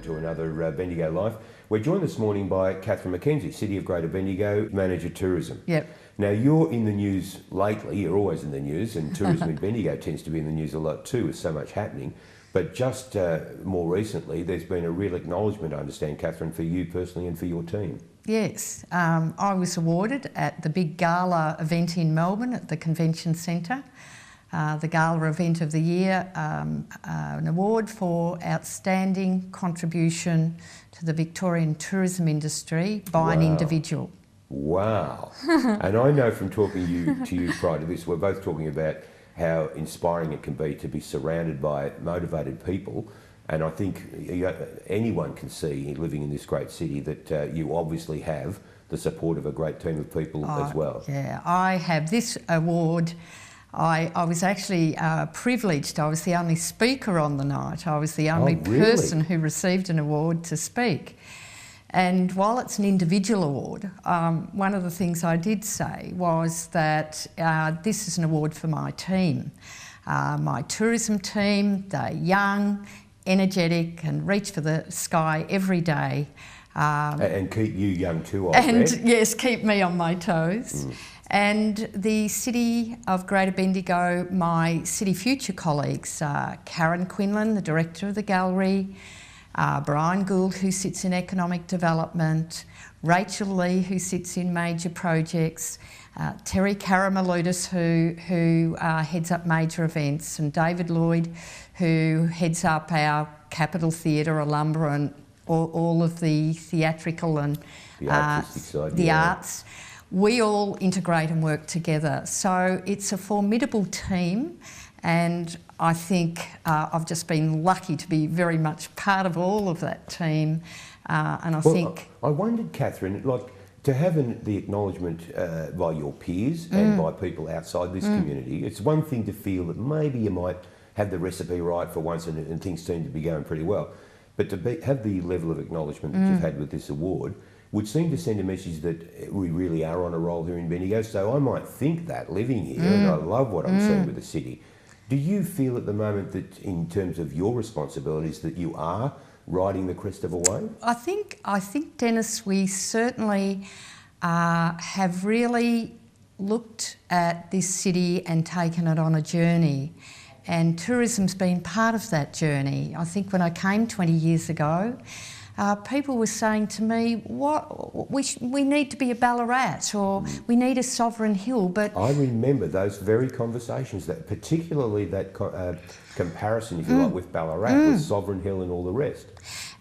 to another Bendigo Life. We're joined this morning by Kathryn McKenzie, City of Greater Bendigo, Manager Tourism. Yep. Now, you're in the news lately, you're always in the news, and tourism in Bendigo tends to be in the news a lot too, with so much happening. But just more recently, there's been a real acknowledgement, I understand, Kathryn, for you personally and for your team. Yes, I was awarded at the big gala event in Melbourne at the Convention Centre, the gala event of the year, an award for outstanding contribution to the Victorian tourism industry by an individual. Wow. And I know from talking to you prior to this, we're both talking about how inspiring it can be to be surrounded by motivated people. And I think anyone can see, living in this great city, that you obviously have the support of a great team of people as well. Yeah, I have this award. I was actually privileged. I was the only speaker on the night. I was the only person who received an award to speak. And while it's an individual award, one of the things I did say was that this is an award for my team. My tourism team, they're young, energetic and reach for the sky every day. And keep you young too, I read. Yes, keep me on my toes. And the City of Greater Bendigo, my City Future colleagues, Karen Quinlan, the Director of the Gallery, Brian Gould, who sits in Economic Development, Rachel Lee, who sits in Major Projects, Terry Karamaludis, who heads up Major Events, and David Lloyd, who heads up our Capitol Theatre, Alumbra, and all of the theatrical and the artistic side, the arts. We all integrate and work together. So it's a formidable team, and I think I've just been lucky to be very much part of all of that team. And I wondered, Kathryn, like, to have the acknowledgement by your peers and by people outside this community, it's one thing to feel that maybe you might have the recipe right for once and things seem to be going pretty well. But to have the level of acknowledgement that you've had with this award would seem to send a message that we really are on a roll here in Bendigo. So I might think that living here, and I love what I'm seeing with the city. Do you feel at the moment that, in terms of your responsibilities, that you are riding the crest of a wave? I think, Dennis, we certainly have really looked at this city and taken it on a journey. And tourism's been part of that journey. I think when I came 20 years ago, people were saying to me, we need to be a Ballarat, or we need a sovereign hill. But I remember those very conversations, that particularly that comparison, if you like, with Ballarat, with Sovereign Hill and all the rest.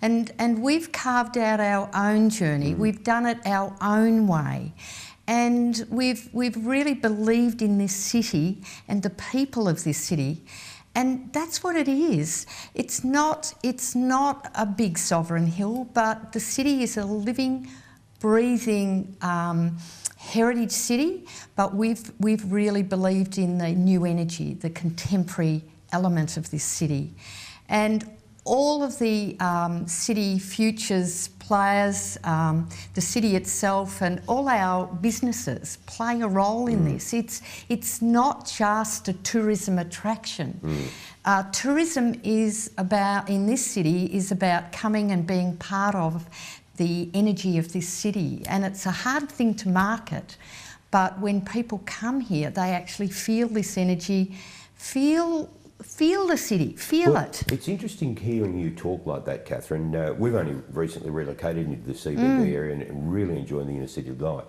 And we've carved out our own journey. We've done it our own way. And we've really believed in this city and the people of this city. And that's what it is. It's not a big sovereign hill, but the city is a living, breathing heritage city. But we've really believed in the new energy, the contemporary element of this city. And all of the City Futures players, the city itself, and all our businesses play a role in this. It's not just a tourism attraction. Tourism in this city is about coming and being part of the energy of this city, and it's a hard thing to market, but when people come here, they actually feel this energy, feel the city, feel it. It's interesting hearing you talk like that, Kathryn. We've only recently relocated into the CBD area and really enjoying the inner city life.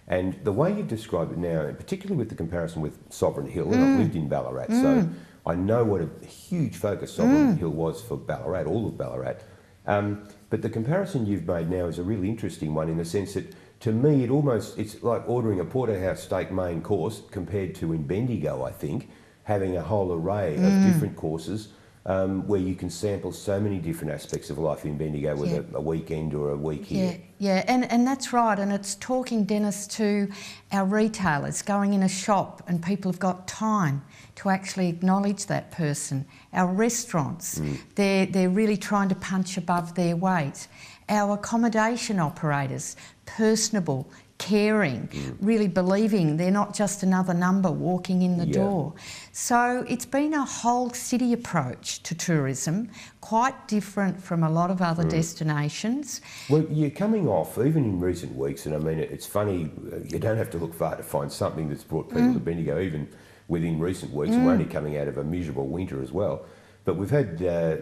And the way you describe it now, and particularly with the comparison with Sovereign Hill, and I've lived in Ballarat, so I know what a huge focus Sovereign Hill was for Ballarat, all of Ballarat. But the comparison you've made now is a really interesting one, in the sense that, to me, it's like ordering a porterhouse steak main course compared to in Bendigo, I think, having a whole array of different courses where you can sample so many different aspects of life in Bendigo with a weekend or a week here. Yeah, and that's right. And it's talking, Dennis, to our retailers, going in a shop and people have got time to actually acknowledge that person. Our restaurants, they're really trying to punch above their weight. our accommodation operators, personable, caring, really believing they're not just another number walking in the door. So it's been a whole city approach to tourism, quite different from a lot of other destinations. Well, you're coming off, even in recent weeks, and I mean, it's funny, you don't have to look far to find something that's brought people to Bendigo, even within recent weeks. We're only coming out of a miserable winter as well. But we've had,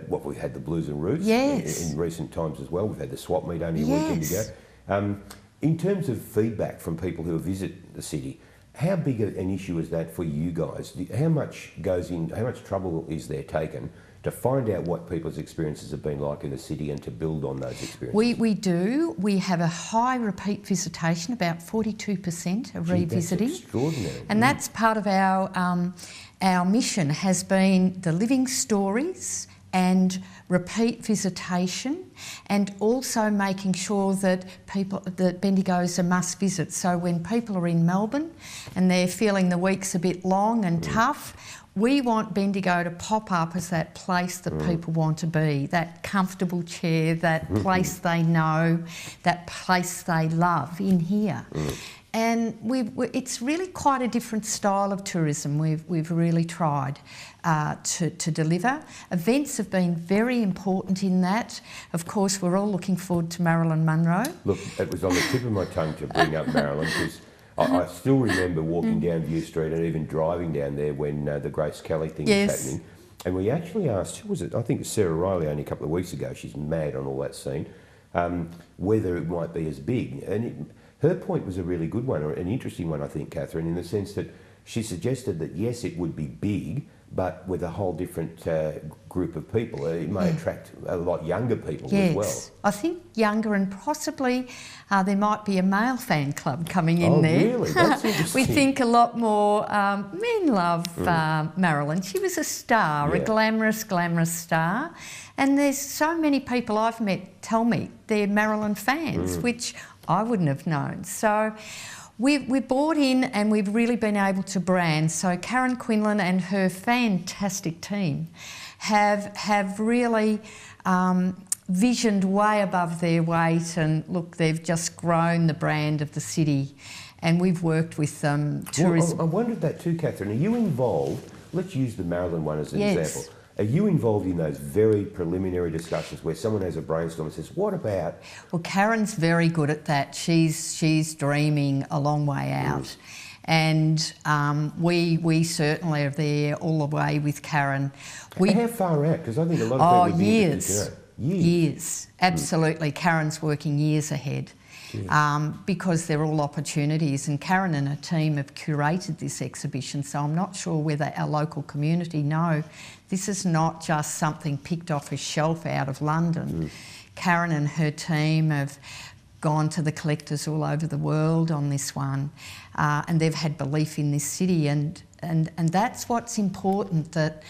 we've had the Blues and Roots in recent times as well. We've had the swap meet only a weekend ago. In terms of feedback from people who visit the city, how big an issue is that for you guys? How much goes in, how much trouble is there taken to find out what people's experiences have been like in the city and to build on those experiences? We do. We have a high repeat visitation, about 42% are revisiting. That's extraordinary. And that's part of our mission has been the living stories and repeat visitation, and also making sure that Bendigo is a must visit. So when people are in Melbourne and they're feeling the week's a bit long and tough, we want Bendigo to pop up as that place that people want to be, that comfortable chair, that place they know, that place they love in here. And it's really quite a different style of tourism we've really tried to deliver. Events have been very important in that. Of course, we're all looking forward to Marilyn Monroe. Look, it was on the tip of my tongue to bring up Marilyn, because I still remember walking down View Street and even driving down there when the Grace Kelly thing was happening. And we actually asked, who was it? I think it was Sarah Riley only a couple of weeks ago. She's mad on all that scene. Whether it might be as big. And her point was a really good one, or an interesting one, I think, Kathryn, in the sense that she suggested that, yes, it would be big, but with a whole different group of people. It may attract a lot younger people as well. I think younger, and possibly there might be a male fan club coming in there. Oh, really? That's interesting. We think a lot more men love Marilyn. She was a star, a glamorous star. And there's so many people I've met tell me they're Marilyn fans, which I wouldn't have known. So we're bought in, and we've really been able to brand. So Karen Quinlan and her fantastic team have really visioned way above their weight, and look, they've just grown the brand of the city, and we've worked with them. Well, I wondered that too, Kathryn. Are you involved? Let's use the Marilyn one as an example. Are you involved in those very preliminary discussions where someone has a brainstorm and says, what about... Well, Karen's very good at that. She's dreaming a long way out. And we certainly are there all the way with Karen. How far out? Because I think a lot of people would be interested to know. Years. Absolutely. Karen's working years ahead. Because they're all opportunities, and Karen and her team have curated this exhibition, so I'm not sure whether our local community know this is not just something picked off a shelf out of London. Karen and her team have gone to the collectors all over the world on this one, and they've had belief in this city, and that's what's important, that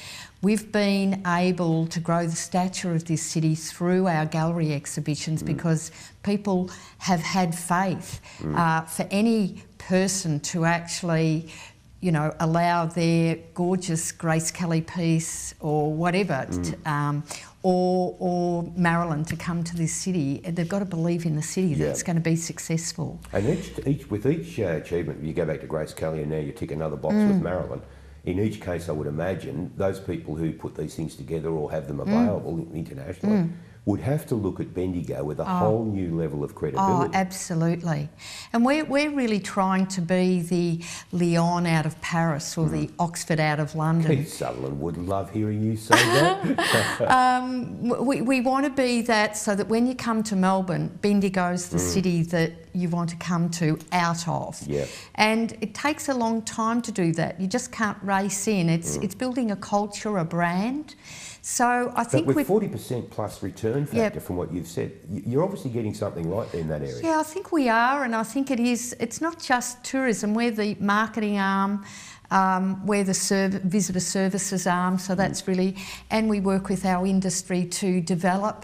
we've been able to grow the stature of this city through our gallery exhibitions, because people have had faith for any person to actually, you know, allow their gorgeous Grace Kelly piece or whatever, or Marilyn to come to this city. They've got to believe in the city that it's going to be successful. And with each achievement, you go back to Grace Kelly and now you tick another box with Marilyn. In each case, I would imagine those people who put these things together or have them available internationally would have to look at Bendigo with a whole new level of credibility. Oh, absolutely. And we're really trying to be the Lyon out of Paris, or the Oxford out of London. Keith Sutherland would love hearing you say that. We want to be that, so that when you come to Melbourne, Bendigo's the city that you want to come to out of. And it takes a long time to do that. You just can't race in. It's building a culture, a brand. So I think with 40% plus return factor from what you've said, you're obviously getting something right in that area. Yeah, I think we are, and I think it's not just tourism. We're the marketing arm, we're the visitor services arm, so that's really, and we work with our industry to develop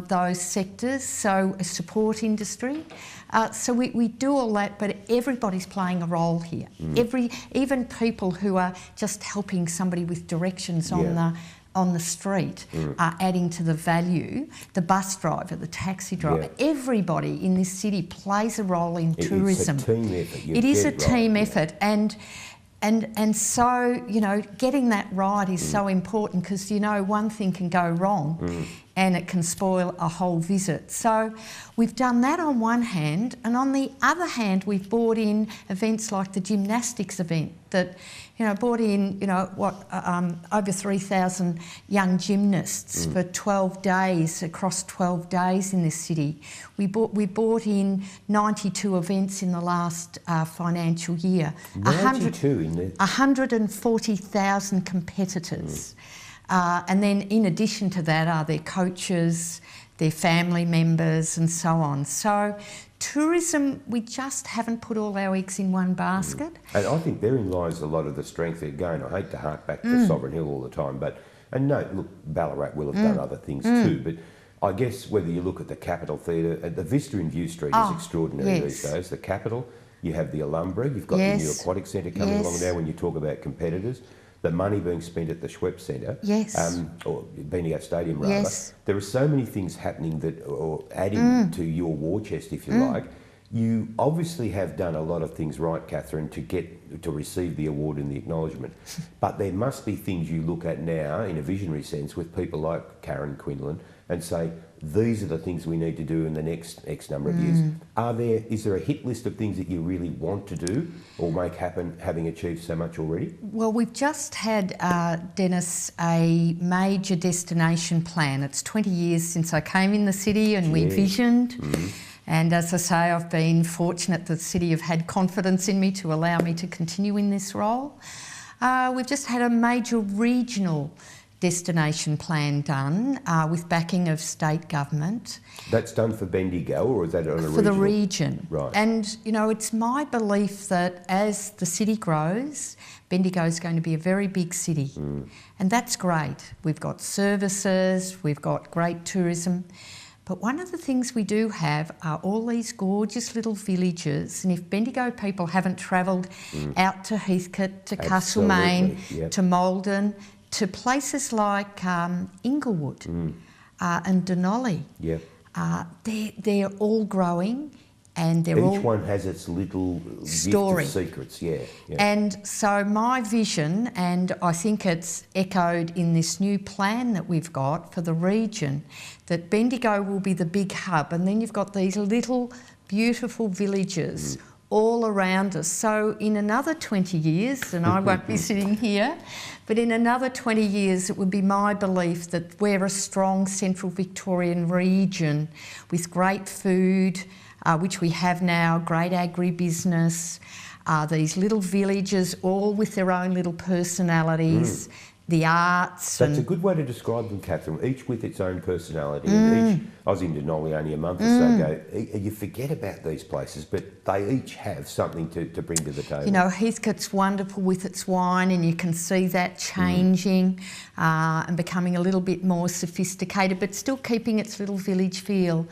those sectors, so a support industry. So we do all that, but everybody's playing a role here. Even people who are just helping somebody with directions on the street are adding to the value. The bus driver, the taxi driver, everybody in this city plays a role in tourism. It's a team effort. It is a team effort, and so, you know, getting that right is so important, because, you know, one thing can go wrong and it can spoil a whole visit. So we've done that on one hand, and on the other hand, we've brought in events like the gymnastics event that, you know, brought in, you know, over 3,000 young gymnasts for 12 days, across 12 days in this city. We brought in 92 events in the last financial year. 92 in there? 140,000 competitors. And then in addition to that are their coaches, their family members and so on. So tourism, we just haven't put all our eggs in one basket. And I think therein lies a lot of the strength. Again, I hate to hark back to Sovereign Hill all the time, and no, look, Ballarat will have done other things too, but I guess whether you look at the Capitol Theatre, the vista in View Street is extraordinary these days. The Capitol, you have the Alhambra, you've got the new Aquatic Centre coming along now when you talk about competitors. The money being spent at the Schweppes Centre, or Bendigo Stadium rather. There are so many things happening that, or adding to your war chest, if you like. You obviously have done a lot of things right, Kathryn, to receive the award and the acknowledgement. But there must be things you look at now in a visionary sense with people like Karen Quinlan and say, these are the things we need to do in the next X number of years. Is there a hit list of things that you really want to do or make happen, having achieved so much already? Well, we've just had, Dennis, a major destination plan. It's 20 years since I came in the city and we visioned. And as I say, I've been fortunate that the city have had confidence in me to allow me to continue in this role. We've just had a major regional destination plan done with backing of state government. That's done for Bendigo, or is that on a regional? For the region. Right. And, you know, it's my belief that as the city grows, Bendigo is going to be a very big city. And that's great. We've got services, we've got great tourism. But one of the things we do have are all these gorgeous little villages, and if Bendigo people haven't travelled out to Heathcote, to Castlemaine, to Maldon, to places like Inglewood and Denali, they're all growing, and they're each one has its little story, gift of secrets, And so my vision, and I think it's echoed in this new plan that we've got for the region, that Bendigo will be the big hub, and then you've got these little beautiful villages all around us. So in another 20 years, and I won't be sitting here, but in another 20 years it would be my belief that we're a strong central Victorian region with great food, which we have now, great agribusiness, these little villages all with their own little personalities, the arts. That's a good way to describe them, Kathryn, each with its own personality. And each, I was in Denali only a month or so ago. You forget about these places, but they each have something to bring to the table. You know, Heathcote's wonderful with its wine, and you can see that changing and becoming a little bit more sophisticated, but still keeping its little village feel.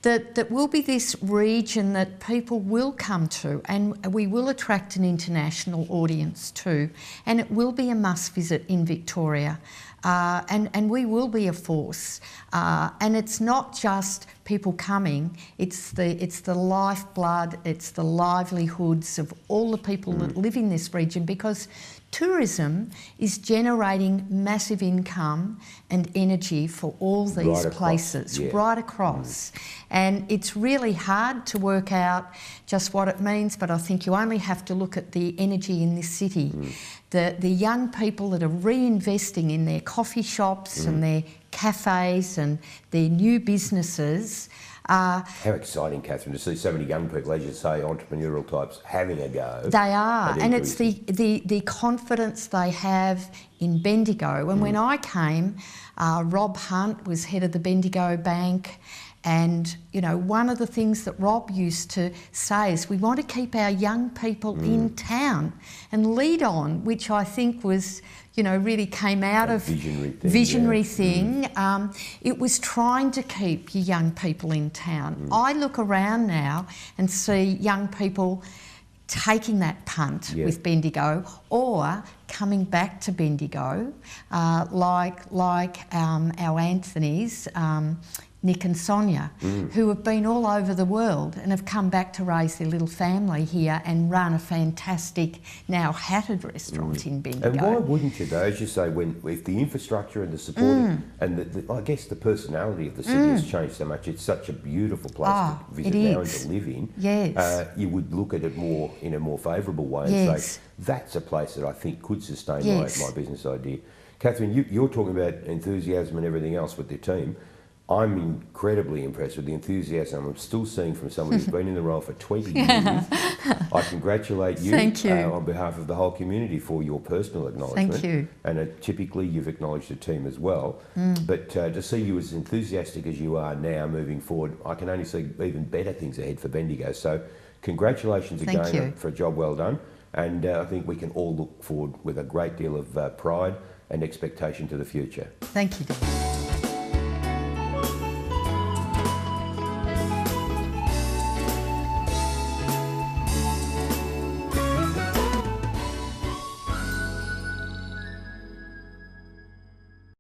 That will be this region that people will come to, and we will attract an international audience too, and it will be a must visit in Victoria. And we will be a force, and it's not just people coming, it's the lifeblood, it's the livelihoods of all the people that live in this region, because tourism is generating massive income and energy for all these places, right across. And it's really hard to work out just what it means, but I think you only have to look at the energy in this city. The young people that are reinvesting in their coffee shops and their cafes and their new businesses. How exciting, Kathryn, to see so many young people, as you say, entrepreneurial types, having a go. They are, and it's the confidence they have in Bendigo. And when I came, Rob Hunt was head of the Bendigo Bank, and, you know, one of the things that Rob used to say is we want to keep our young people in town and lead on, which I think was, you know, really came out of visionary thing. It was trying to keep your young people in town. I look around now and see young people taking that punt with Bendigo, or coming back to Bendigo, like our Anthony's, Nick and Sonia, who have been all over the world and have come back to raise their little family here and run a fantastic, now hatted restaurant in Bendigo. And why wouldn't you, though, as you say, if the infrastructure and the support and I guess the personality of the city has changed so much, it's such a beautiful place to visit now and to live in, you would look at it more in a more favourable way and say, that's a place that I think could sustain my business idea. Kathryn, you're talking about enthusiasm and everything else with your team. I'm incredibly impressed with the enthusiasm I'm still seeing from someone who's been in the role for 20 years. I congratulate you, on behalf of the whole community for your personal acknowledgement. Thank you. And typically you've acknowledged the team as well. But to see you as enthusiastic as you are now moving forward, I can only see even better things ahead for Bendigo. So congratulations again for a job well done. And I think we can all look forward with a great deal of pride and expectation to the future. Thank you, Dave.